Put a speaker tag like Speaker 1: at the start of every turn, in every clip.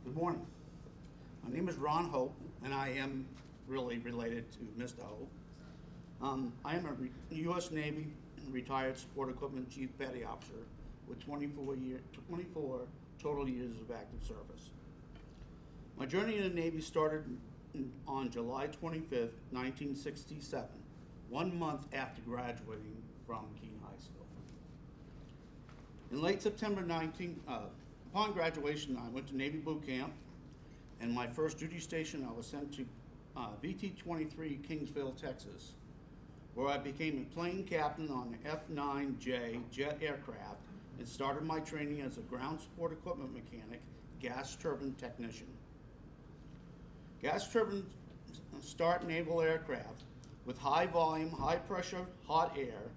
Speaker 1: Good morning. My name is Ron Hope, and I am really related to Mr. Hope. I am a U.S. Navy retired support equipment chief petty officer with 24 total years of active service. My journey in the Navy started on July 25th, 1967, 1 month after graduating from Keene High School. In late September upon graduation, I went to Navy boot camp, and my first duty station, I was sent to VT-23 Kingsville, Texas, where I became a plane captain on the F-9J jet aircraft and started my training as a ground support equipment mechanic, gas turbine technician. Gas turbines start naval aircraft with high volume, high pressure, hot air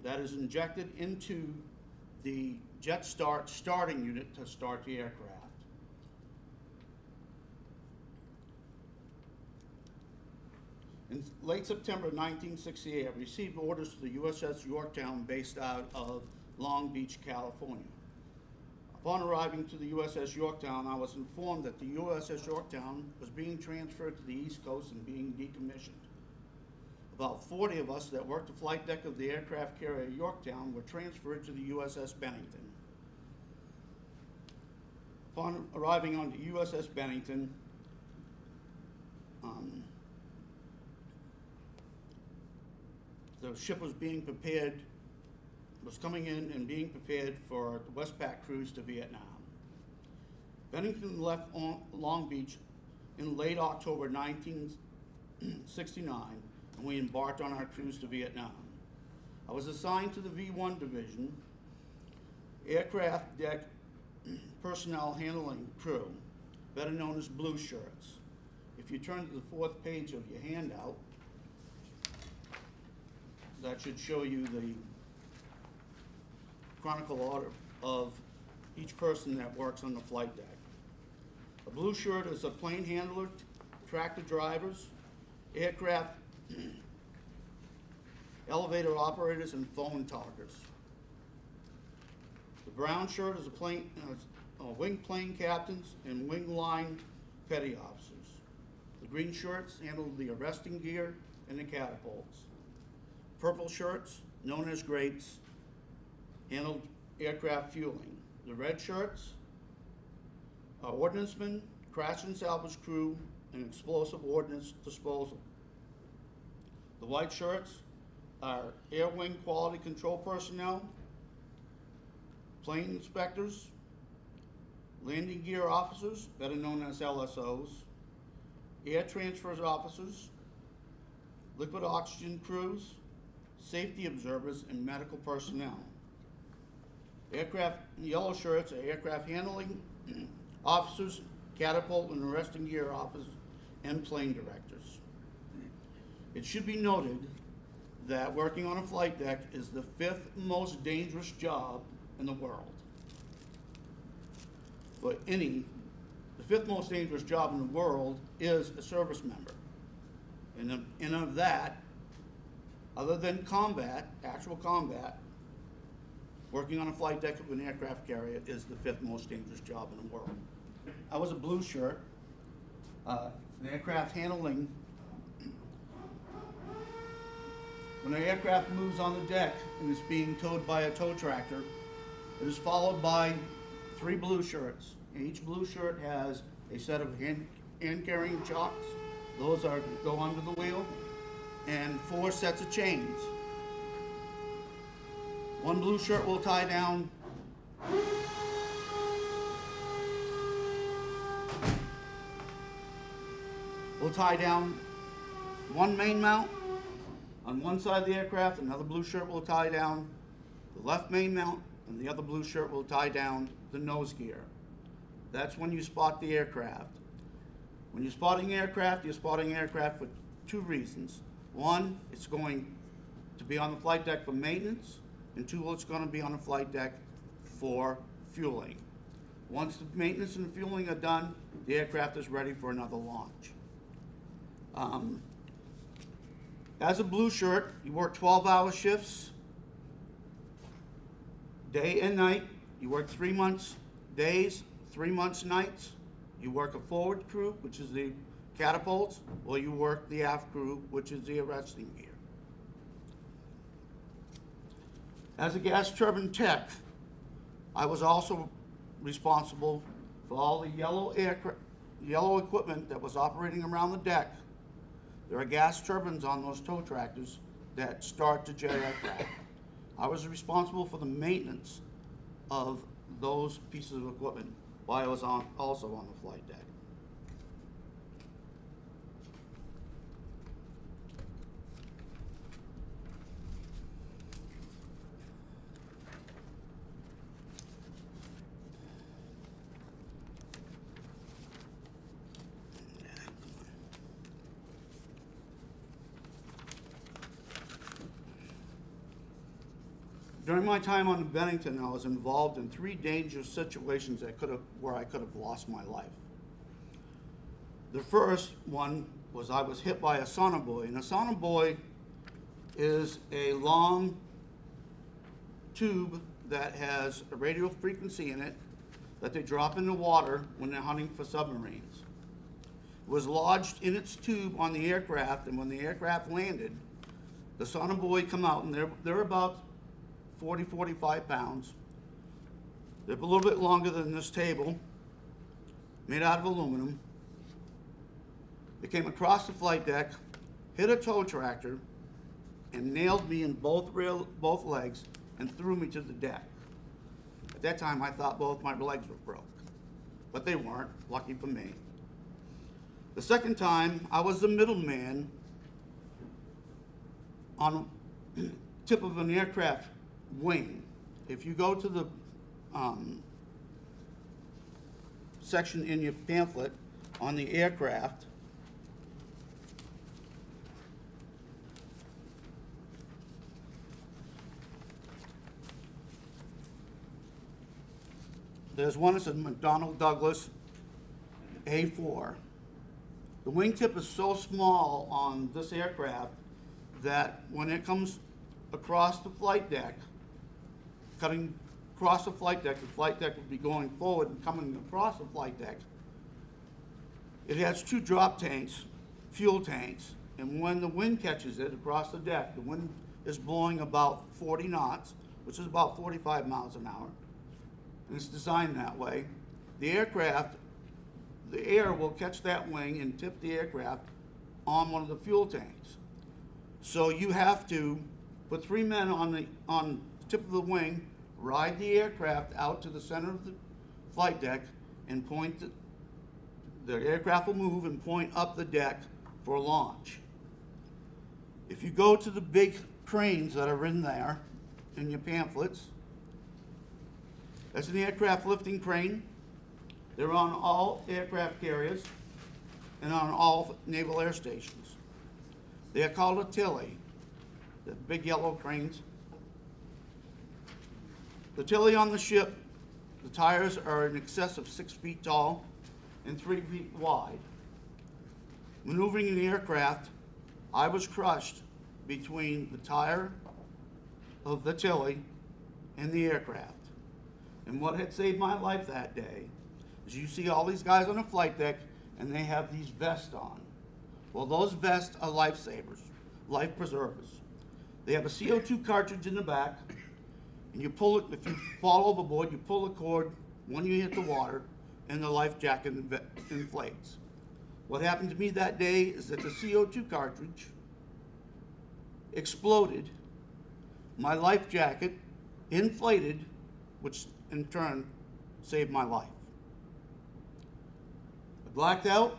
Speaker 1: that is injected into the jet starting unit to start the aircraft. In late September 1968, I received orders to the USS Yorktown based out of Long Beach, California. Upon arriving to the USS Yorktown, I was informed that the USS Yorktown was being transferred to the East Coast and being decommissioned. About 40 of us that worked the flight deck of the aircraft carrier Yorktown were transferred to the USS Bennington. Upon arriving on the USS Bennington, the ship was coming in and being prepared for the Westpac cruise to Vietnam. Bennington left Long Beach in late October 1969, and we embarked on our cruise to Vietnam. I was assigned to the V-1 Division, aircraft deck personnel handling crew, better known as blue shirts. If you turn to the fourth page of your handout, that should show you the chronicle order of each person that works on the flight deck. A blue shirt is a plane handler, tractor drivers, aircraft elevator operators, and phone talkers. The brown shirt is wing plane captains and wing line petty officers. The green shirts handle the arresting gear and the catapults. Purple shirts, known as grapes, handled aircraft fueling. The red shirts are ordnancemen, crash and salvage crew, and explosive ordnance disposal. The white shirts are air wing quality control personnel, plane inspectors, landing gear officers, better known as LSOs, air transfers officers, liquid oxygen crews, safety observers, and medical personnel. Yellow shirts are aircraft handling officers, catapult and arresting gear officers, and plane directors. It should be noted that working on a flight deck is the 5th most dangerous job in the world. The 5th most dangerous job in the world is a service member. And of that, other than combat, actual combat, working on a flight deck of an aircraft carrier is the 5th most dangerous job in the world. I was a blue shirt. The aircraft handling, when the aircraft moves on the deck and is being towed by a tow tractor, it is followed by 3 blue shirts. Each blue shirt has a set of hand-carrying chocks. Those go under the wheel, and 4 sets of chains. One blue shirt will tie down one main mount on one side of the aircraft. Another blue shirt will tie down the left main mount, and the other blue shirt will tie down the nose gear. That's when you spot the aircraft. When you're spotting aircraft, you're spotting aircraft for 2 reasons. One, it's going to be on the flight deck for maintenance, and 2, it's going to be on the flight deck for fueling. Once the maintenance and the fueling are done, the aircraft is ready for another launch. As a blue shirt, you work 12-hour shifts, day and night. You work 3 months, days, 3 months nights, you work a forward crew, which is the catapults, or you work the aft crew, which is the arresting gear. As a gas turbine tech, I was also responsible for all the yellow equipment that was operating around the deck. There are gas turbines on those tow tractors that start the jet aircraft. I was responsible for the maintenance of those pieces of equipment while I was also on the flight deck. During my time on the Bennington, I was involved in 3 dangerous situations where I could have lost my life. The first one was I was hit by a sonobuoy, and a sonobuoy is a long tube that has a radio frequency in it that they drop in the water when they're hunting for submarines. It was lodged in its tube on the aircraft, and when the aircraft landed, the sonobuoy come out, and they're about 40, 45 pounds. They're a little bit longer than this table, made out of aluminum. They came across the flight deck, hit a tow tractor, and nailed me in both legs and threw me to the deck. At that time, I thought both my legs were broke, but they weren't, lucky for me. The second time, I was the middleman on the tip of an aircraft wing. If you go to the section in your pamphlet on the aircraft, there's one that says McDonnell Douglas A4. The wingtip is so small on this aircraft that when it comes across the flight deck, cutting across the flight deck would be going forward and coming across the flight deck. It has 2 drop tanks, fuel tanks, and when the wind catches it across the deck, the wind is blowing about 40 knots, which is about 45 miles an hour, and it's designed that way. The air will catch that wing and tip the aircraft on one of the fuel tanks. So you have to put 3 men on the tip of the wing, ride the aircraft out to the center of the flight deck, and the aircraft will move and point up the deck for launch. If you go to the big cranes that are in there, in your pamphlets, that's an aircraft lifting crane. They're on all aircraft carriers and on all naval air stations. They are called a Tilly, the big yellow cranes. The Tilly on the ship, the tires are in excess of 6 feet tall and 3 feet wide. Maneuvering the aircraft, I was crushed between the tire of the Tilly and the aircraft. And what had saved my life that day is you see all these guys on the flight deck and they have these vests on. Well, those vests are lifesavers, life preservers. They have a CO2 cartridge in the back, and you pull it, if you fall overboard, you pull the cord when you hit the water, and the life jacket inflates. What happened to me that day is that the CO2 cartridge exploded, my life jacket inflated, which in turn saved my life. I blacked out,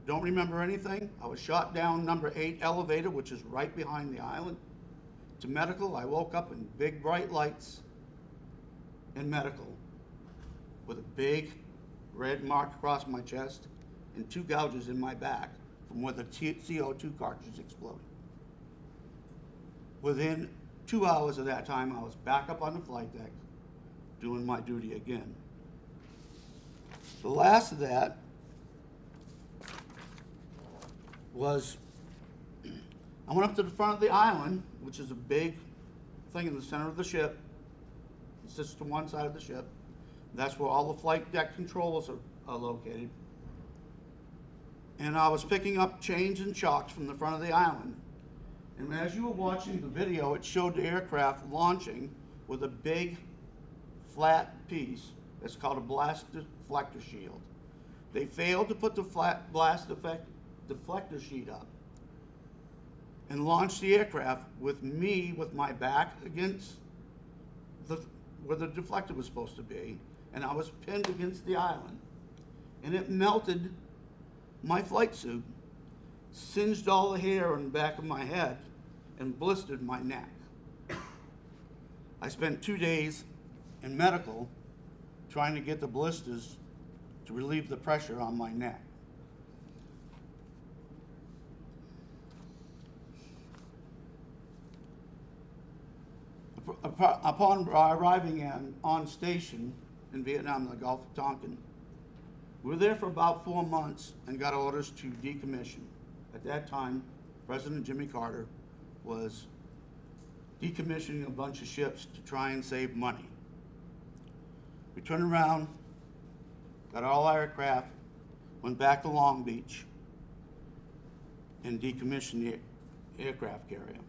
Speaker 1: don't remember anything. I was shot down number 8 elevator, which is right behind the island, to medical. I woke up in big bright lights in medical with a big red mark across my chest and 2 gouges in my back from where the CO2 cartridge exploded. Within 2 hours of that time, I was back up on the flight deck doing my duty again. The last of that was, I went up to the front of the island, which is a big thing in the center of the ship. It sits to one side of the ship. That's where all the flight deck controls are located. And I was picking up chains and shocks from the front of the island. And as you were watching the video, it showed the aircraft launching with a big flat piece that's called a blast deflector shield. They failed to put the flat blast deflector sheet up and launched the aircraft with me with my back against where the deflector was supposed to be, and I was pinned against the island. And it melted my flight suit, singed all the hair on the back of my head, and blistered my neck. I spent 2 days in medical trying to get the blisters to relieve the pressure on my neck. Upon arriving on station in Vietnam, in the Gulf of Tonkin, we were there for about 4 months and got orders to decommission. At that time, President Jimmy Carter was decommissioning a bunch of ships to try and save money. We turned around, got all our aircraft, went back to Long Beach, and decommissioned the aircraft carrier.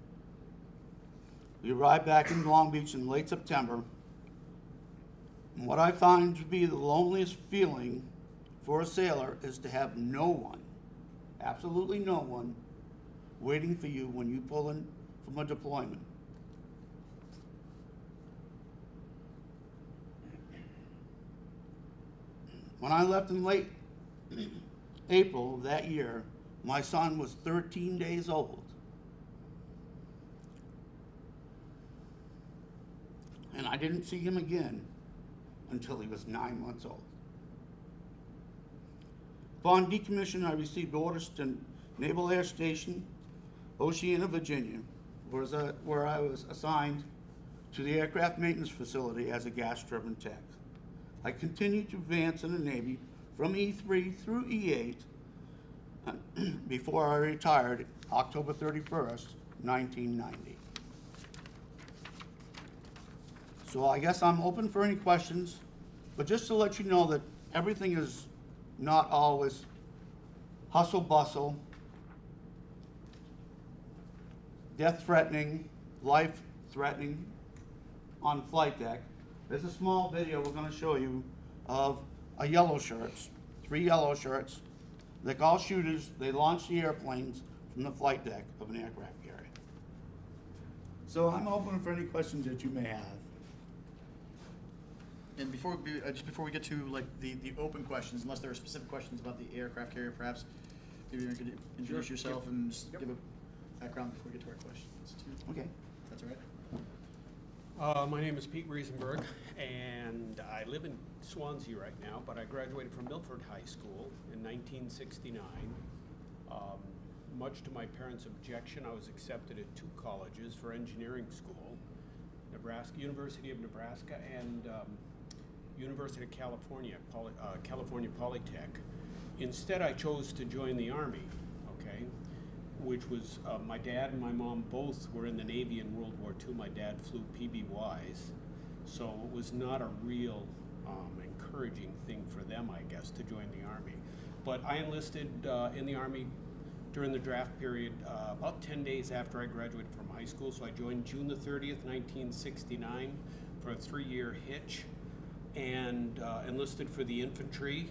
Speaker 1: We arrived back in Long Beach in late September, and what I find to be the loneliest feeling for a sailor is to have no one, absolutely no one, waiting for you when you pull in from a deployment. When I left in late April of that year, my son was 13 days old. And I didn't see him again until he was 9 months old. Upon decommission, I received orders to Naval Air Station, Oceana, Virginia, where I was assigned to the aircraft maintenance facility as a gas turbine tech. I continued to advance in the Navy from E3 through E8 before I retired October 31st, 1990. So I guess I'm open for any questions, but just to let you know that everything is not always hustle bustle, death threatening, life threatening on flight deck. There's a small video we're going to show you of three yellow shirts. They're called shooters. They launch the airplanes from the flight deck of an aircraft carrier. So I'm open for any questions that you may have.
Speaker 2: And just before we get to like the open questions, unless there are specific questions about the aircraft carrier, perhaps maybe you could introduce yourself and just give a background before we get to our questions too.
Speaker 1: Okay.
Speaker 2: That's all right.
Speaker 3: My name is Pete Riesenberg, and I live in Swansea right now, but I graduated from Milford High School in 1969. Much to my parents' objection, I was accepted at 2 colleges for engineering school, University of Nebraska and University of California, California Polytech. Instead, I chose to join the Army, okay, which was, my dad and my mom both were in the Navy in World War II. My dad flew PBYs, so it was not a real encouraging thing for them, I guess, to join the Army. But I enlisted in the Army during the draft period about 10 days after I graduated from high school, so I joined June the 30th, 1969 for a 3-year hitch, and enlisted for the infantry.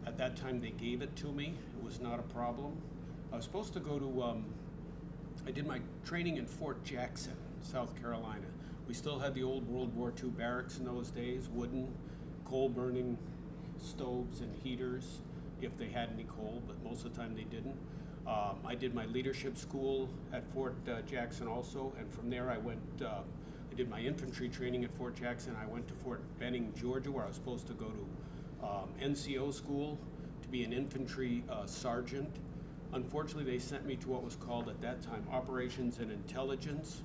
Speaker 3: At that time they gave it to me. It was not a problem. I was supposed to go to, I did my training in Fort Jackson, South Carolina. We still had the old World War II barracks in those days, wooden, coal-burning stoves and heaters, if they had any coal, but most of the time they didn't. I did my leadership school at Fort Jackson also, and from there I went, I did my infantry training at Fort Jackson. I went to Fort Benning, Georgia, where I was supposed to go to NCO school to be an infantry sergeant. Unfortunately, they sent me to what was called at that time Operations and Intelligence.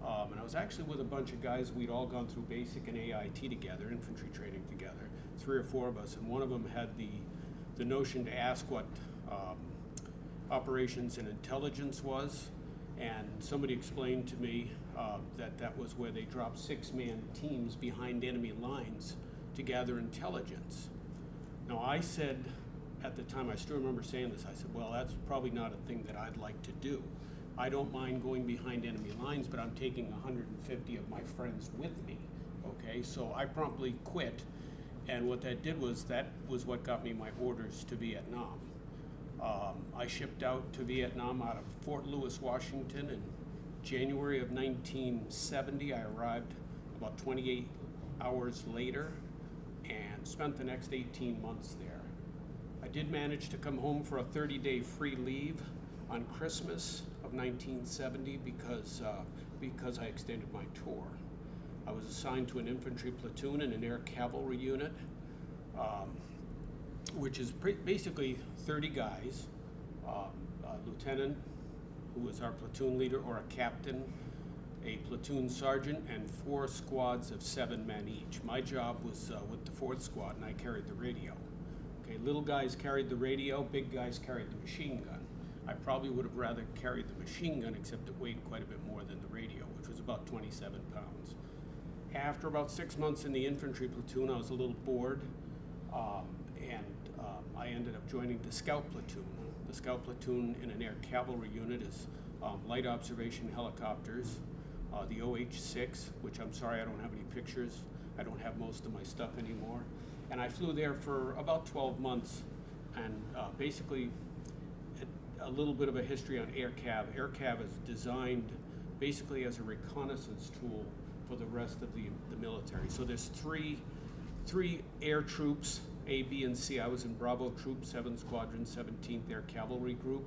Speaker 3: And I was actually with a bunch of guys. We'd all gone through basic and AIT together, infantry training together, 3 or 4 of us, and one of them had the notion to ask what Operations and Intelligence was, and somebody explained to me that was where they dropped 6-man teams behind enemy lines to gather intelligence. Now, I said at the time, I still remember saying this, I said, well, that's probably not a thing that I'd like to do. I don't mind going behind enemy lines, but I'm taking 150 of my friends with me, okay? So I promptly quit, and what that did was, that was what got me my orders to Vietnam. I shipped out to Vietnam out of Fort Lewis, Washington in January of 1970. I arrived about 28 hours later and spent the next 18 months there. I did manage to come home for a 30-day free leave on Christmas of 1970 because I extended my tour. I was assigned to an infantry platoon in an air cavalry unit, which is basically 30 guys, a lieutenant, who was our platoon leader, or a captain, a platoon sergeant, and 4 squads of 7 men each. My job was with the 4th squad, and I carried the radio. Okay, little guys carried the radio, big guys carried the machine gun. I probably would have rather carried the machine gun, except it weighed quite a bit more than the radio, which was about 27 pounds. After about 6 months in the infantry platoon, I was a little bored, and I ended up joining the scout platoon. The scout platoon in an air cavalry unit is light observation helicopters, the OH-6, which I'm sorry I don't have any pictures. I don't have most of my stuff anymore. And I flew there for about 12 months, and basically a little bit of a history on AirCav. AirCav is designed basically as a reconnaissance tool for the rest of the military. So there's three air troops, A, B, and C. I was in Bravo Troop 7 Squadron, 17th Air Cavalry Group,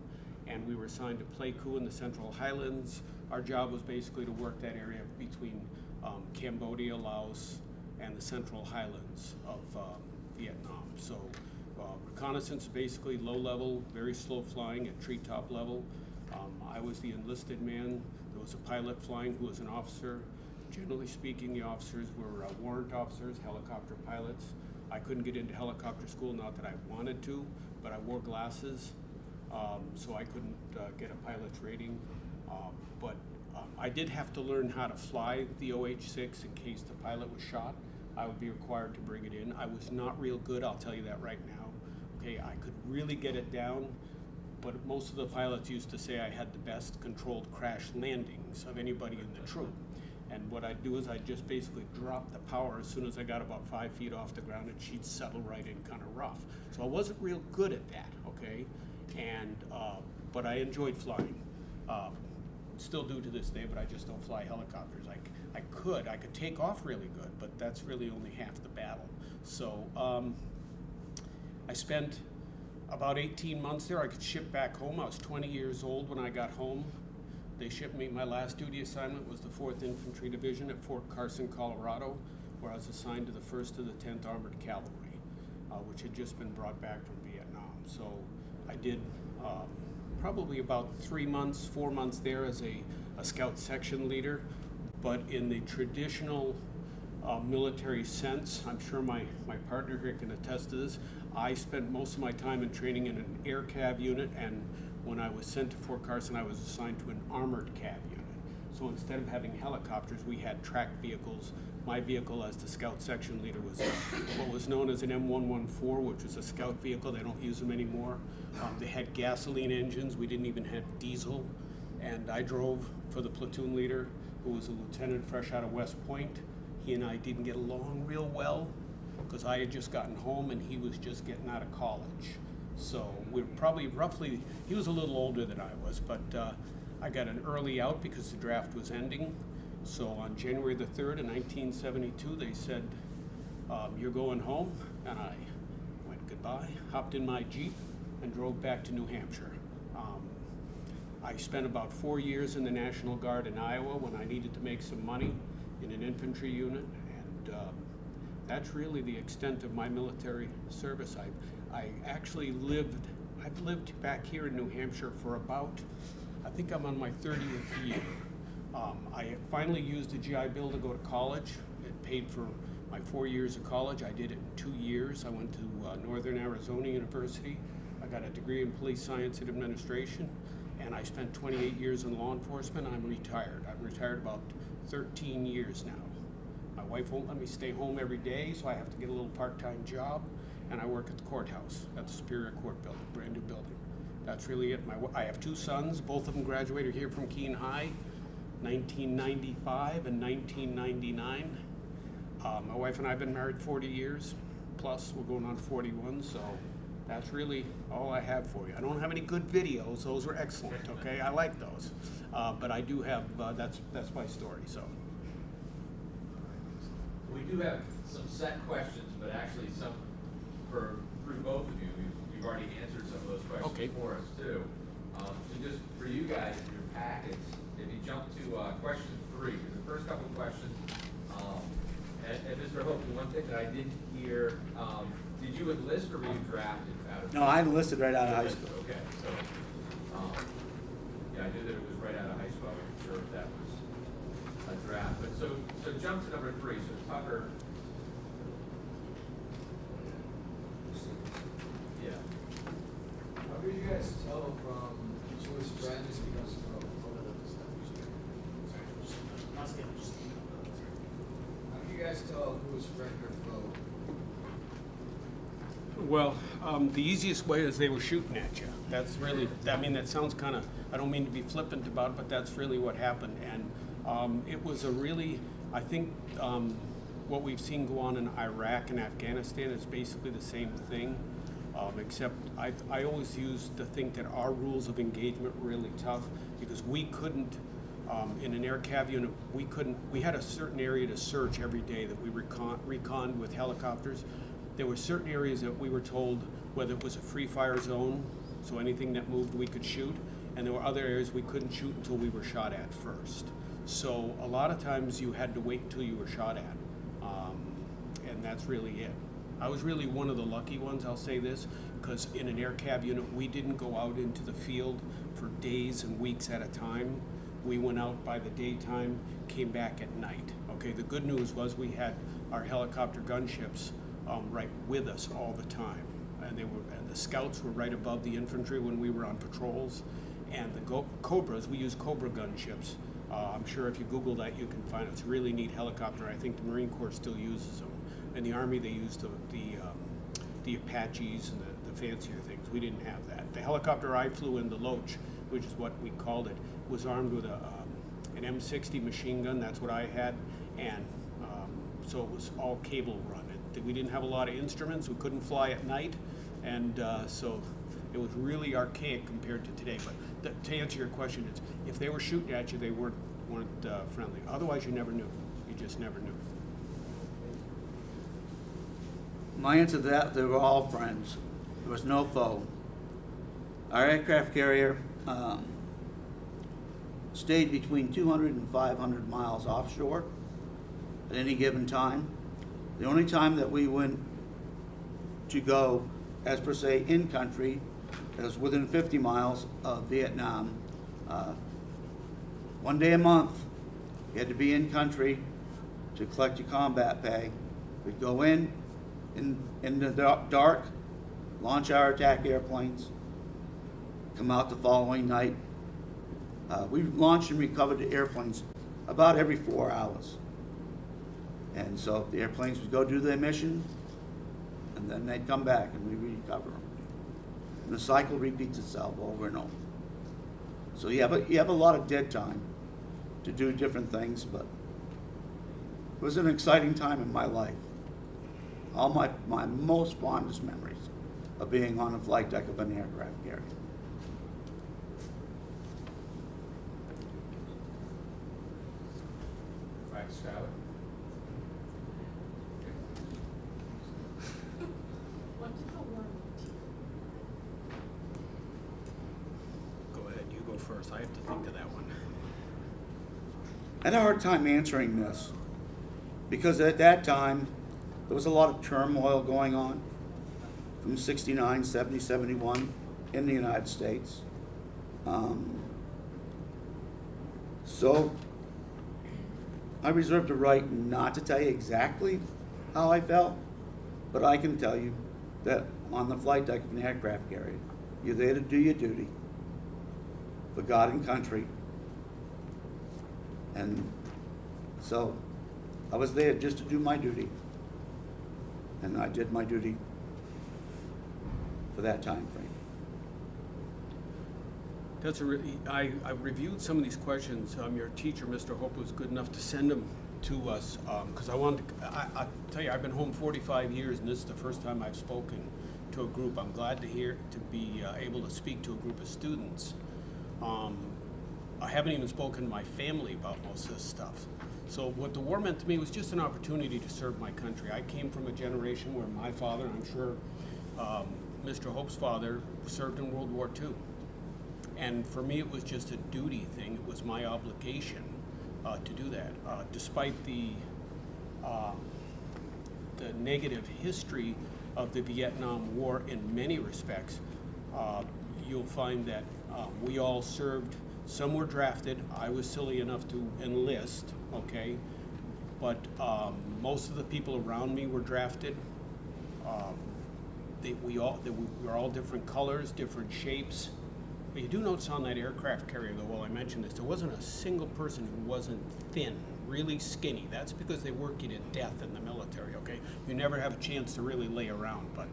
Speaker 3: and we were assigned to Pleiku in the Central Highlands. Our job was basically to work that area between Cambodia, Laos, and the Central Highlands of Vietnam. So reconnaissance is basically low level, very slow flying at treetop level. I was the enlisted man. There was a pilot flying who was an officer. Generally speaking, the officers were warrant officers, helicopter pilots. I couldn't get into helicopter school, not that I wanted to, but I wore glasses, so I couldn't get a pilot's rating. But I did have to learn how to fly the OH-6 in case the pilot was shot. I would be required to bring it in. I was not real good, I'll tell you that right now. Okay, I could really get it down, but most of the pilots used to say I had the best controlled crash landings of anybody in the troop. And what I'd do is I'd just basically drop the power as soon as I got about 5 feet off the ground, and she'd settle right in kind of rough. So I wasn't real good at that, okay? And, but I enjoyed flying. Still do to this day, but I just don't fly helicopters. I could take off really good, but that's really only half the battle. So I spent about 18 months there. I could ship back home. I was 20 years old when I got home. They shipped me, my last duty assignment was the 4th Infantry Division at Fort Carson, Colorado, where I was assigned to the 1st to the 10th Armored Cavalry, which had just been brought back from Vietnam. So I did probably about 3 months, 4 months there as a scout section leader, but in the traditional military sense, I'm sure my partner here can attest to this, I spent most of my time in training in an air cav unit, and when I was sent to Fort Carson, I was assigned to an armored cav unit. So instead of having helicopters, we had tracked vehicles. My vehicle as the scout section leader was what was known as an M114, which was a scout vehicle. They don't use them anymore. They had gasoline engines. We didn't even have diesel. And I drove for the platoon leader, who was a lieutenant fresh out of West Point. He and I didn't get along real well because I had just gotten home and he was just getting out of college. So we're probably roughly, he was a little older than I was, but I got an early out because the draft was ending. So on January the 3rd of 1972, they said, you're going home. And I went goodbye, hopped in my Jeep, and drove back to New Hampshire. I spent about 4 years in the National Guard in Iowa when I needed to make some money in an infantry unit, and that's really the extent of my military service. I've lived back here in New Hampshire for about, I think I'm on my 30th year. I finally used a GI Bill to go to college. It paid for my 4 years of college. I did it in 2 years. I went to Northern Arizona University. I got a degree in police science and administration, and I spent 28 years in law enforcement. I'm retired. I'm retired about 13 years now. I wife won't let me stay home every day, so I have to get a little part-time job, and I work at the courthouse, at the Superior Court building, brand new building. That's really it. I have 2 sons, both of them graduated here from Keene High, 1995 and 1999. My wife and I have been married 40 years, plus we're going on 41, so that's really all I have for you. I don't have any good videos, those were excellent, okay? I like those. But I do have, that's my story, so.
Speaker 4: We do have some set questions, but actually some through both of you. You've already answered some of those questions for us too. So just for you guys in your packets, if you jump to question 3, the first couple of questions, and Mr. Hope, one thing that I didn't hear, did you enlist or were you drafted out of?
Speaker 1: No, I enlisted right out of high school.
Speaker 4: Okay, so yeah, I knew that it was right out of high school. I wasn't sure if that was a draft. But so jump to number 3. So Tucker. Yeah.
Speaker 5: How do you guys tell from Jewish friends because how do you guys tell who is friend or foe?
Speaker 3: Well, the easiest way is they were shooting at you. That's really, I mean, that sounds kind of, I don't mean to be flippant about it, but that's really what happened. And it was a really, I think what we've seen go on in Iraq and Afghanistan is basically the same thing, except I always used to think that our rules of engagement were really tough because we couldn't, in an air cav unit, we had a certain area to search every day that we reconned with helicopters. There were certain areas that we were told whether it was a free fire zone, so anything that moved we could shoot, and there were other areas we couldn't shoot until we were shot at first. So a lot of times you had to wait until you were shot at, and that's really it. I was really one of the lucky ones, I'll say this, because in an air cav unit we didn't go out into the field for days and weeks at a time. We went out by the daytime, came back at night. Okay, the good news was we had our helicopter gunships right with us all the time, and the scouts were right above the infantry when we were on patrols, and the Cobras, we use Cobra gunships. I'm sure if you Google that you can find it. It's a really neat helicopter. I think the Marine Corps still uses them. In the Army they used the Apaches and the fancier things. We didn't have that. The helicopter I flew in, the Loach, which is what we called it, was armed with an M60 machine gun. That's what I had, and so it was all cable run. We didn't have a lot of instruments. We couldn't fly at night, and so it was really archaic compared to today. But to answer your question, it's if they were shooting at you, they weren't friendly. Otherwise, you never knew. You just never knew.
Speaker 1: My answer to that, they were all friends. There was no foe. Our aircraft carrier stayed between 200 and 500 miles offshore at any given time. The only time that we went to go, as per se, in country, was within 50 miles of Vietnam. 1 day a month, you had to be in country to collect your combat pay. We'd go in the dark, launch our attack airplanes, come out the following night. We launched and recovered the airplanes about every 4 hours. And so the airplanes would go do their mission, and then they'd come back and we recover them. And the cycle repeats itself over and over. So you have a lot of dead time to do different things, but it was an exciting time in my life. All my most fondest memories of being on the flight deck of an aircraft carrier.
Speaker 4: Frank Skyler.
Speaker 3: Go ahead. You go first. I have to think of that one.
Speaker 1: I had a hard time answering this because at that time there was a lot of turmoil going on from 69, 70, 71 in the United States. So I reserve the right not to tell you exactly how I felt, but I can tell you that on the flight deck of an aircraft carrier, you're there to do your duty for God and country. And so I was there just to do my duty. And I did my duty for that time frame.
Speaker 3: I reviewed some of these questions. Your teacher, Mr. Hope, was good enough to send them to us, because I wanted to, I tell you, I've been home 45 years, and this is the first time I've spoken to a group. I'm glad to be able to speak to a group of students. I haven't even spoken to my family about most of this stuff. So what the war meant to me was just an opportunity to serve my country. I came from a generation where my father, I'm sure Mr. Hope's father, served in World War II. And for me, it was just a duty thing. It was my obligation to do that. Despite the negative history of the Vietnam War in many respects, you'll find that we all served. Some were drafted. I was silly enough to enlist, okay? But most of the people around me were drafted. We were all different colors, different shapes. But you do notice on that aircraft carrier, though, while I mentioned this, there wasn't a single person who wasn't thin, really skinny. That's because they work you to death in the military, okay? You never have a chance to really lay around. But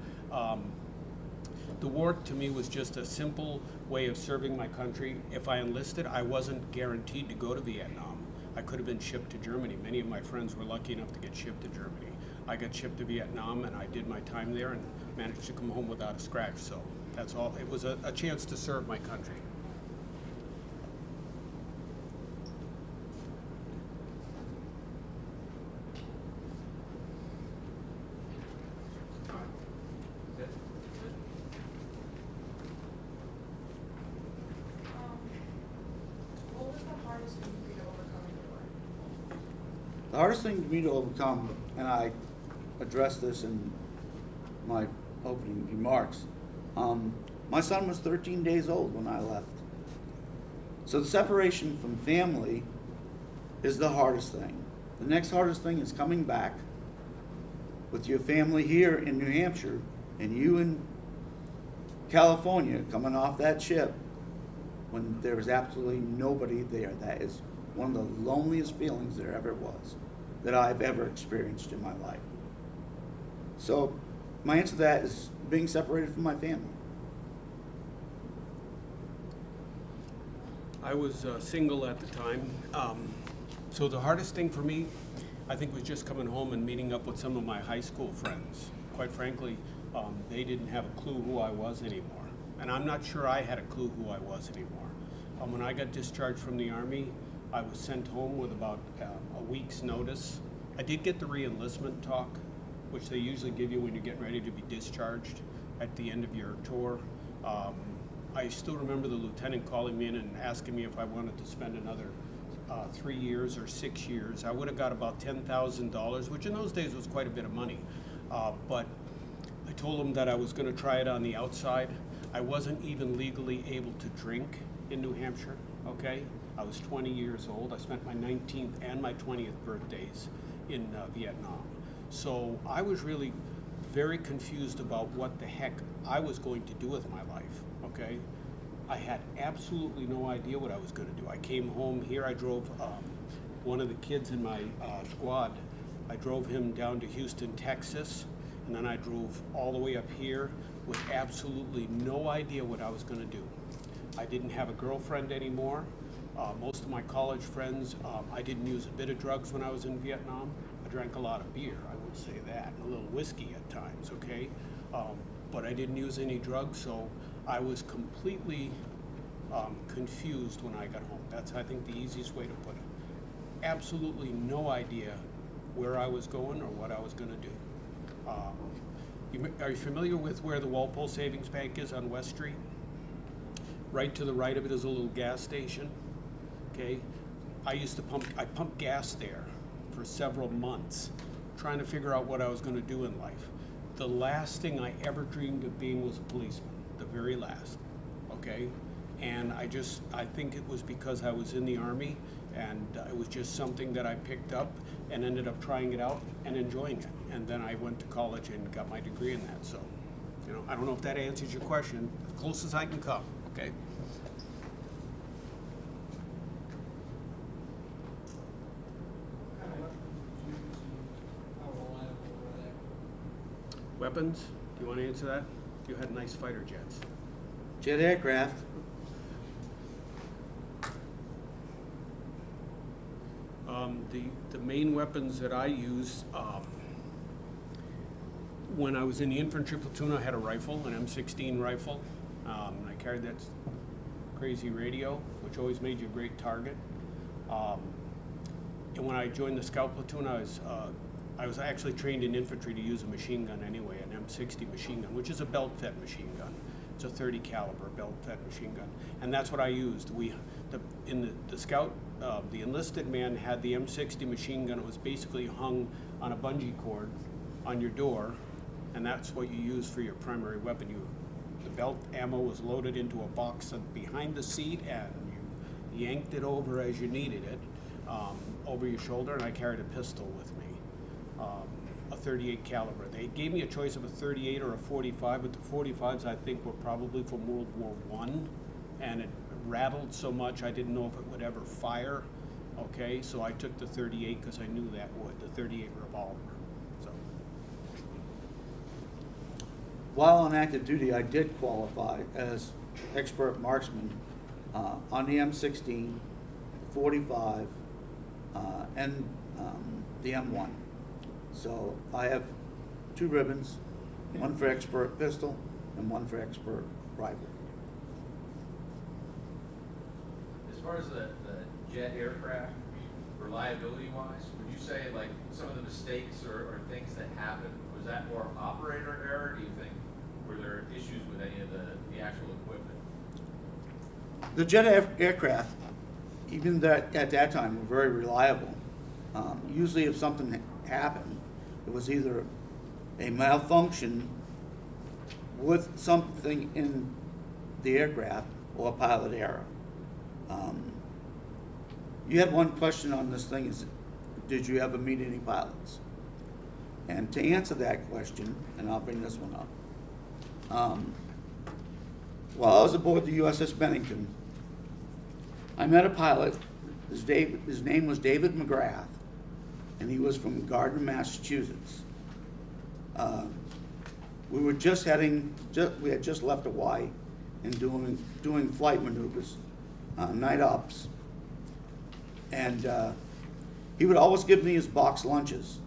Speaker 3: the war, to me, was just a simple way of serving my country. If I enlisted, I wasn't guaranteed to go to Vietnam. I could have been shipped to Germany. Many of my friends were lucky enough to get shipped to Germany. I got shipped to Vietnam, and I did my time there and managed to come home without a scratch. So that's all. It was a chance to serve my country.
Speaker 6: What was the hardest thing for you to overcome in your life?
Speaker 1: The hardest thing for me to overcome, and I addressed this in my opening remarks, my son was 13 days old when I left. So the separation from family is the hardest thing. The next hardest thing is coming back with your family here in New Hampshire and you in California coming off that ship when there was absolutely nobody there. That is one of the loneliest feelings there ever was that I've ever experienced in my life. So my answer to that is being separated from my family.
Speaker 3: I was single at the time, so the hardest thing for me, I think, was just coming home and meeting up with some of my high school friends. Quite frankly, they didn't have a clue who I was anymore, and I'm not sure I had a clue who I was anymore. When I got discharged from the Army, I was sent home with about a week's notice. I did get the re-enlistment talk, which they usually give you when you're getting ready to be discharged at the end of your tour. I still remember the lieutenant calling me in and asking me if I wanted to spend another 3 years or 6 years. I would have got about $10,000, which in those days was quite a bit of money. But I told him that I was going to try it on the outside. I wasn't even legally able to drink in New Hampshire, okay? I was 20 years old. I spent my 19th and my 20th birthdays in Vietnam. So I was really very confused about what the heck I was going to do with my life, okay? I had absolutely no idea what I was going to do. I came home here. I drove one of the kids in my squad. I drove him down to Houston, Texas, and then I drove all the way up here with absolutely no idea what I was going to do. I didn't have a girlfriend anymore. Most of my college friends, I didn't use a bit of drugs when I was in Vietnam. I drank a lot of beer, I would say that, and a little whiskey at times, okay? But I didn't use any drugs, so I was completely confused when I got home. That's, I think, the easiest way to put it. Absolutely no idea where I was going or what I was going to do. Are you familiar with where the Walpole Savings Bank is on West Street? Right to the right of it is a little gas station, okay? I pumped gas there for several months, trying to figure out what I was going to do in life. The last thing I ever dreamed of being was a policeman, the very last, okay? And I think it was because I was in the Army, and it was just something that I picked up and ended up trying it out and enjoying it. And then I went to college and got my degree in that. So, you know, I don't know if that answers your question, as close as I can come, okay? weapons? Do you want to answer that? You had nice fighter jets.
Speaker 1: Jet aircraft.
Speaker 3: The main weapons that I used, when I was in the infantry platoon, I had a rifle, an M16 rifle. I carried that crazy radio, which always made you a great target. And when I joined the scout platoon, I was actually trained in infantry to use a machine gun anyway, an M60 machine gun, which is a belt-fed machine gun. It's a 30 caliber belt-fed machine gun, and that's what I used. In the scout, the enlisted man had the M60 machine gun. It was basically hung on a bungee cord on your door, and that's what you use for your primary weapon. The belt ammo was loaded into a box behind the seat, and you yanked it over as you needed it, over your shoulder, and I carried a pistol with me, a 38 caliber. They gave me a choice of a 38 or a 45, but the 45s I think were probably from World War I, and it rattled so much I didn't know if it would ever fire. Okay, so I took the 38 because I knew that would, the 38 revolver. So.
Speaker 1: While on active duty, I did qualify as expert marksman on the M16, 45, and the M1. So I have 2 ribbons, one for expert pistol and one for expert rifle.
Speaker 4: As far as the jet aircraft, reliability-wise, would you say like some of the mistakes or things that happened, was that more operator error, do you think? Were there issues with any of the actual equipment?
Speaker 1: The jet aircraft, even at that time, were very reliable. Usually if something happened, it was either a malfunction with something in the aircraft or a pilot error. You had one question on this thing, is did you ever meet any pilots? And to answer that question, and I'll bring this one up, while I was aboard the USS Bennington, I met a pilot. His name was David McGrath, and he was from Gardner, Massachusetts. We were just we had just left Hawaii and doing flight maneuvers, night ops, and he would always give me his box lunches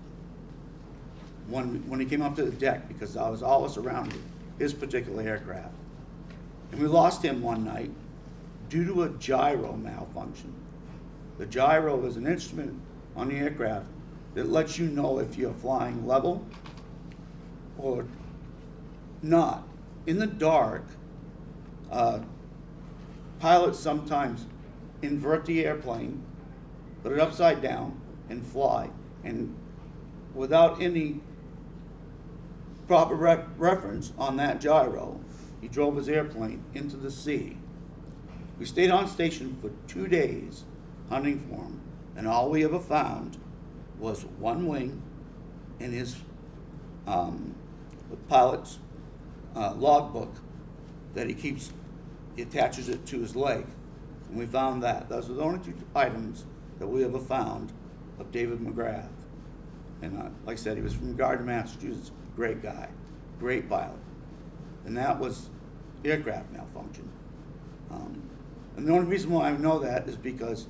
Speaker 1: when he came up to the deck, because I was always around his particular aircraft. And we lost him one night due to a gyro malfunction. The gyro is an instrument on the aircraft that lets you know if you're flying level or not. In the dark, pilots sometimes invert the airplane, put it upside down, and fly. And without any proper reference on that gyro, he drove his airplane into the sea. We stayed on station for 2 days hunting for him, and all we ever found was one wing in his the pilot's logbook that he attaches it to his leg. And we found that. Those were the only 2 items that we ever found of David McGrath. And like I said, he was from Gardner, Massachusetts. Great guy, great pilot. And that was aircraft malfunction. And the only reason why I know that is because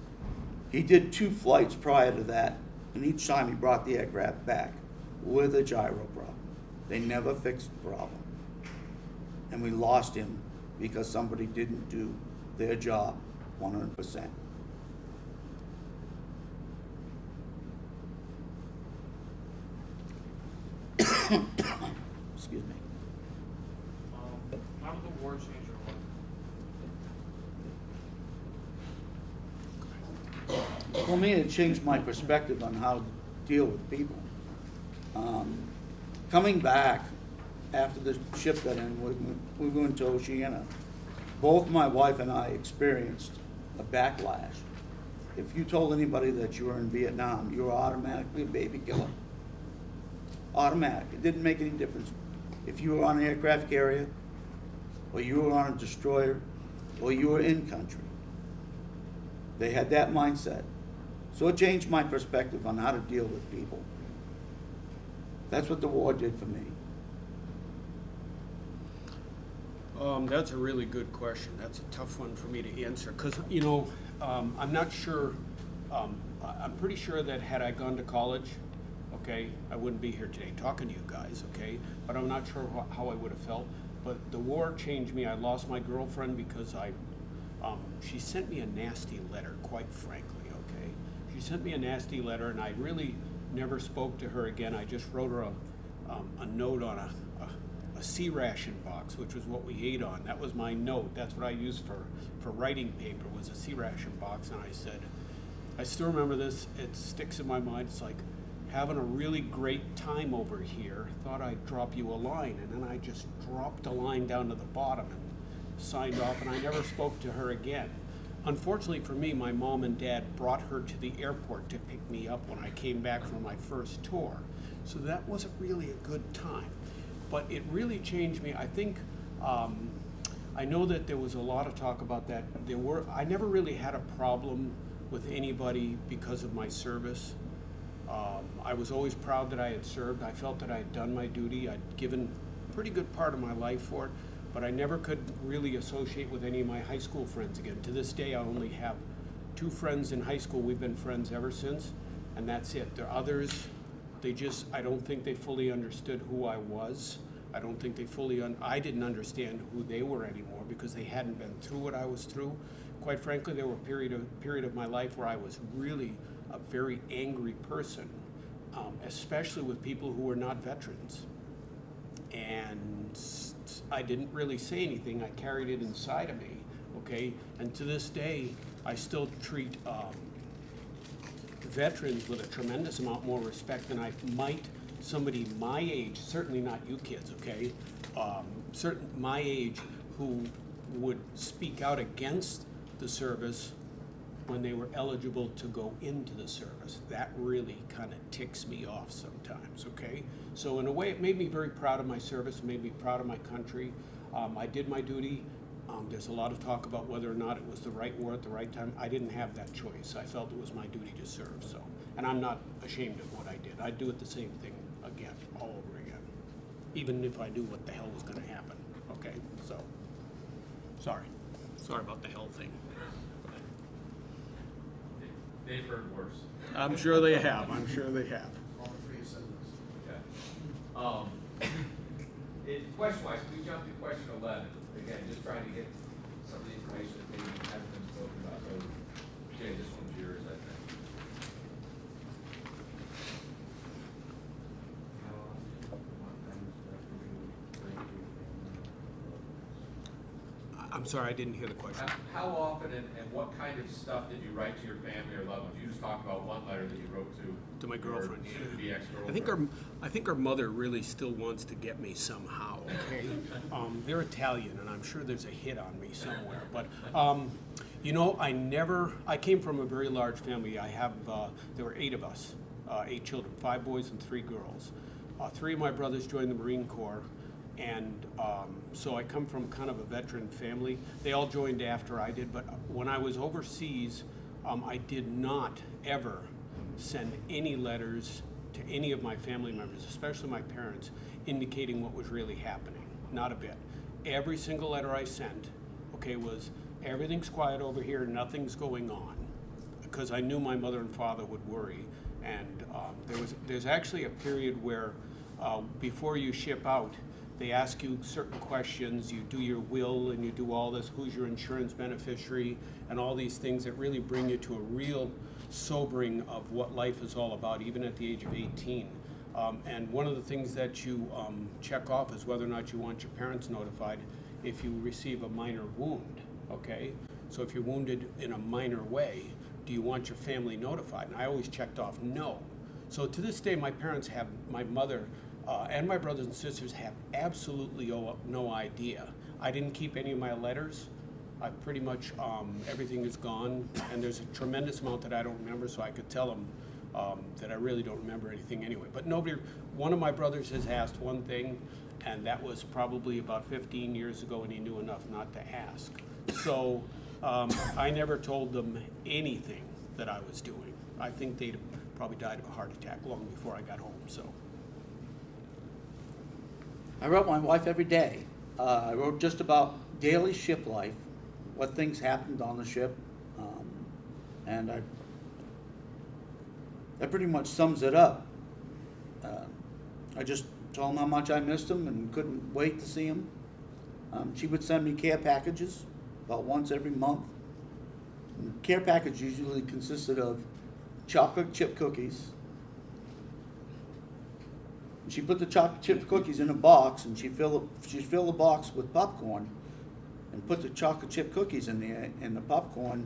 Speaker 1: he did 2 flights prior to that, and each time he brought the aircraft back with a gyro problem. They never fixed the problem. And we lost him because somebody didn't do their job 100%. Excuse me.
Speaker 5: How did the war change your life?
Speaker 1: For me, it changed my perspective on how to deal with people. Coming back after the ship got in, we went to Oceana. Both my wife and I experienced a backlash. If you told anybody that you were in Vietnam, you were automatically a baby killer. Automatic. It didn't make any difference if you were on an aircraft carrier, or you were on a destroyer, or you were in country. They had that mindset. So it changed my perspective on how to deal with people. That's what the war did for me.
Speaker 3: That's a really good question. That's a tough one for me to answer because, I'm not sure. I'm pretty sure that had I gone to college, okay, I wouldn't be here today talking to you guys, okay? But I'm not sure how I would have felt. But the war changed me. I lost my girlfriend because she sent me a nasty letter, quite frankly, okay? She sent me a nasty letter, and I really never spoke to her again. I just wrote her a note on a sea ration box, which was what we ate on. That was my note. That's what I used for writing paper, was a sea ration box. And I said, I still remember this. It sticks in my mind. It's like, having a really great time over here. Thought I'd drop you a line. And then I just dropped a line down to the bottom and signed off, and I never spoke to her again. Unfortunately for me, my mom and dad brought her to the airport to pick me up when I came back from my first tour. So that wasn't really a good time. But it really changed me. I think, I know that there was a lot of talk about that. I never really had a problem with anybody because of my service. I was always proud that I had served. I felt that I had done my duty. I'd given a pretty good part of my life for it, but I never could really associate with any of my high school friends again. To this day, I only have 2 friends in high school. We've been friends ever since, and that's it. There are others, I don't think they fully understood who I was. I don't think they I didn't understand who they were anymore because they hadn't been through what I was through. Quite frankly, there were a period of my life where I was really a very angry person, especially with people who were not veterans. And I didn't really say anything. I carried it inside of me, okay? And to this day, I still treat veterans with a tremendous amount more respect than I might somebody my age, certainly not you kids, okay? My age who would speak out against the service when they were eligible to go into the service. That really kind of ticks me off sometimes, okay? So in a way, it made me very proud of my service, made me proud of my country. I did my duty. There's a lot of talk about whether or not it was the right war at the right time. I didn't have that choice. I felt it was my duty to serve, so. And I'm not ashamed of what I did. I'd do it the same thing again, all over again, even if I knew what the hell was gonna happen, okay? So, sorry about the hell thing.
Speaker 4: They've heard worse.
Speaker 3: I'm sure they have.
Speaker 2: All 3 siblings.
Speaker 4: Okay. Question-wise, we jump to question 11. Again, just trying to get some of the information that maybe hasn't been spoken about. So, Jay, this one's yours, I think.
Speaker 3: I'm sorry, I didn't hear the question.
Speaker 4: How often and what kind of stuff did you write to your family or loved ones? You just talked about one letter that you wrote to
Speaker 3: My girlfriend,
Speaker 4: your
Speaker 3: yeah.
Speaker 4: soon-to-be ex-girlfriend.
Speaker 3: I think our mother really still wants to get me somehow, okay? They're Italian, and I'm sure there's a hit on me somewhere. But, I came from a very large family. There were 8 of us, 8 children, 5 boys and 3 girls. 3 of my brothers joined the Marine Corps. And so I come from kind of a veteran family. They all joined after I did, but when I was overseas, I did not ever send any letters to any of my family members, especially my parents, indicating what was really happening. Not a bit. Every single letter I sent, okay, was everything's quiet over here, nothing's going on, because I knew my mother and father would worry. And there's actually a period where before you ship out, they ask you certain questions, you do your will and you do all this, who's your insurance beneficiary, and all these things that really bring you to a real sobering of what life is all about, even at the age of 18. And one of the things that you check off is whether or not you want your parents notified if you receive a minor wound, okay? So if you're wounded in a minor way, do you want your family notified? And I always checked off no. So to this day, my mother, and my brothers and sisters have absolutely no idea. I didn't keep any of my letters. I pretty much, everything is gone, and there's a tremendous amount that I don't remember, so I could tell them that I really don't remember anything anyway. But one of my brothers has asked one thing, and that was probably about 15 years ago, and he knew enough not to ask. So I never told them anything that I was doing. I think they'd probably died of a heart attack long before I got home, so.
Speaker 7: I wrote my wife every day.
Speaker 1: I wrote just about daily ship life, what things happened on the ship, and that pretty much sums it up. I just told him how much I missed him and couldn't wait to see him. She would send me care packages about once every month. And the care package usually consisted of chocolate chip cookies. And she put the chocolate chip cookies in a box, and she'd fill the box with popcorn and put the chocolate chip cookies in there, and the popcorn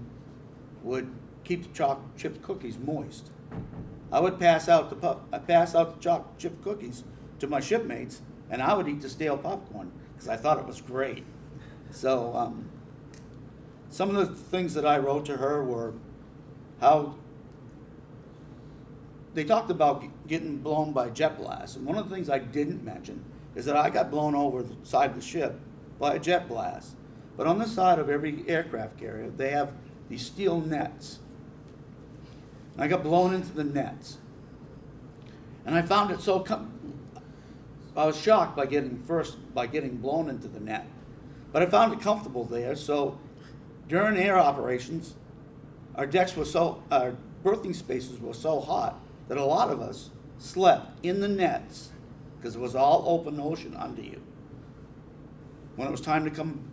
Speaker 1: would keep the chocolate chip cookies moist. I would pass out the chocolate chip cookies to my shipmates, and I would eat the stale popcorn because I thought it was great. So some of the things that I wrote to her were how they talked about getting blown by jet blast, and one of the things I didn't mention is that I got blown over the side of the ship by a jet blast. But on the side of every aircraft carrier, they have these steel nets. And I got blown into the nets. And I found it I was shocked by getting blown into the net. But I found it comfortable there, so during air operations, our berthing spaces were so hot that a lot of us slept in the nets because it was all open ocean under you. When it was time to come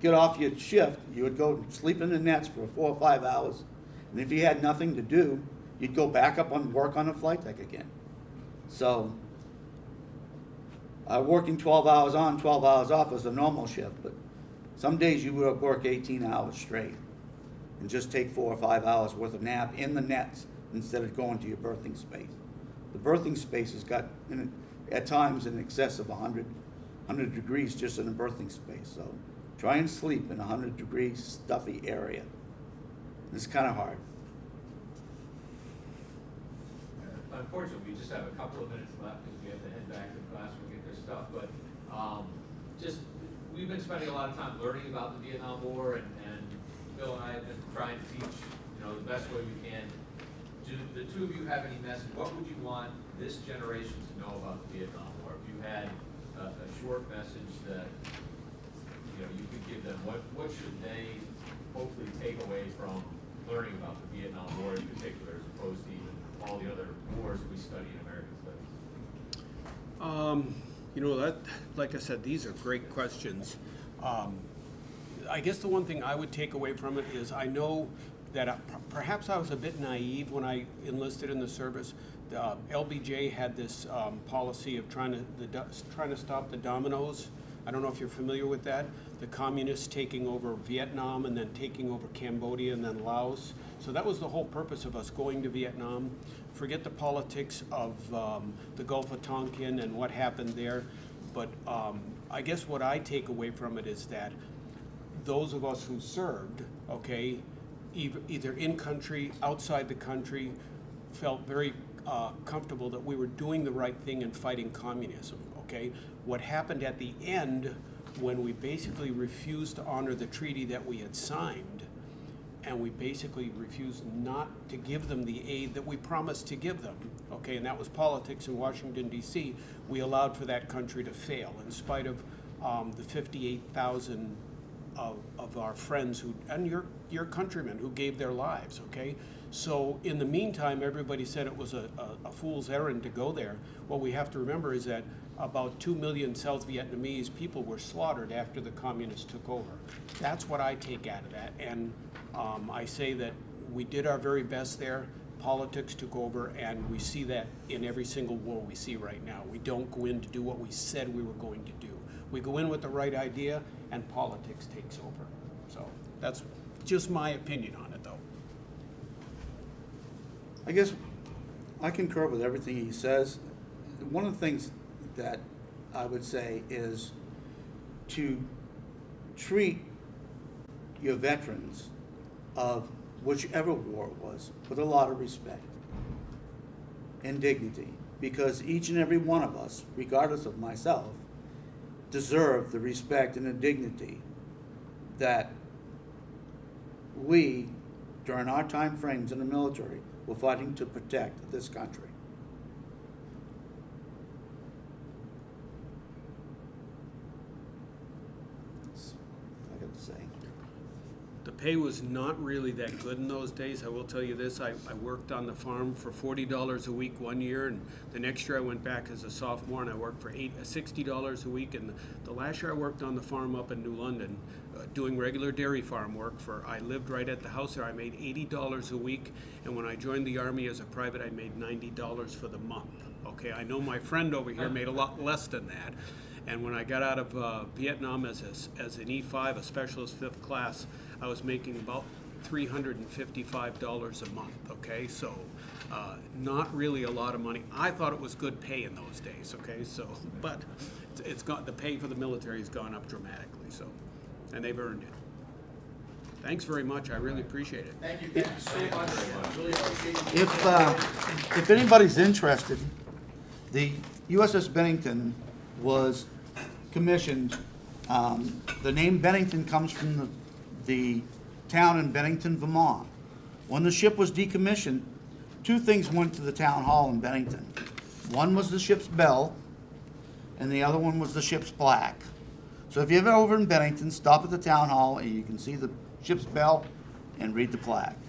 Speaker 1: get off your shift, you would go sleep in the nets for 4 or 5 hours. And if you had nothing to do, you'd go back up and work on the flight deck again. So working 12 hours on, 12 hours off was a normal shift, but some days you would work 18 hours straight and just take 4 or 5 hours worth of nap in the nets instead of going to your berthing space. The berthing space has got, at times, in excess of 100 degrees just in a berthing space. So try and sleep in a 100-degree stuffy area. It's kind of hard.
Speaker 4: Unfortunately, we just have a couple of minutes left because we have to head back to class and get their stuff. But we've been spending a lot of time learning about the Vietnam War, and Bill and I have been trying to teach, the best way we can. Do the two of you have any message? What would you want this generation to know about the Vietnam War? If you had a short message that you could give them, what should they hopefully take away from learning about the Vietnam War in particular, as opposed to even all the other wars we study in American studies?
Speaker 3: Like I said, these are great questions. I guess the one thing I would take away from it is I know that perhaps I was a bit naive when I enlisted in the service. LBJ had this policy of trying to stop the dominoes. I don't know if you're familiar with that. The communists taking over Vietnam and then taking over Cambodia and then Laos. So that was the whole purpose of us going to Vietnam. Forget the politics of the Gulf of Tonkin and what happened there. But I guess what I take away from it is that those of us who served, either in country, outside the country, felt very comfortable that we were doing the right thing in fighting communism. What happened at the end, when we basically refused to honor the treaty that we had signed, and we basically refused not to give them the aid that we promised to give them, and that was politics in Washington, D.C., we allowed for that country to fail in spite of the 58,000 of our friends and your countrymen who gave their lives, So in the meantime, everybody said it was a fool's errand to go there. What we have to remember is that about 2 million South Vietnamese people were slaughtered after the communists took over. That's what I take out of that. And I say that we did our very best there. Politics took over, and we see that in every single war we see right now. We don't go in to do what we said we were going to do. We go in with the right idea, and politics takes over. So that's just my opinion on it, though.
Speaker 1: I guess I concur with everything he says. One of the things that I would say is to treat your veterans of whichever war it was with a lot of respect and dignity, because each and every one of us, regardless of myself, deserve the respect and the dignity that we, during our time frames in the military, were fighting to protect this country.
Speaker 3: pay was not really that good in those days. I will tell you this, I worked on the farm for $40 a week one year, and the next year I went back as a sophomore and I worked for $60 a week. And the last year I worked on the farm up in New London, doing regular dairy farm work I lived right at the house there. I made $80 a week, and when I joined the Army as a private, I made $90 for the month. Okay, I know my friend over here made a lot less than that. And when I got out of Vietnam as an E5, a specialist 5th class, I was making about $355 a month, okay? So not really a lot of money. I thought it was good pay in those days, okay? So, but the pay for the military has gone up dramatically, so, and they've earned it. Thanks very much, I really appreciate it.
Speaker 2: Thank you guys so much. Really appreciate it.
Speaker 1: If anybody's interested, the USS Bennington was commissioned. The name Bennington comes from the town in Bennington, Vermont. When the ship was decommissioned, two things went to the town hall in Bennington. One was the ship's bell, and the other one was the ship's plaque. So if you're ever over in Bennington, stop at the town hall and you can see the ship's bell and read the plaque.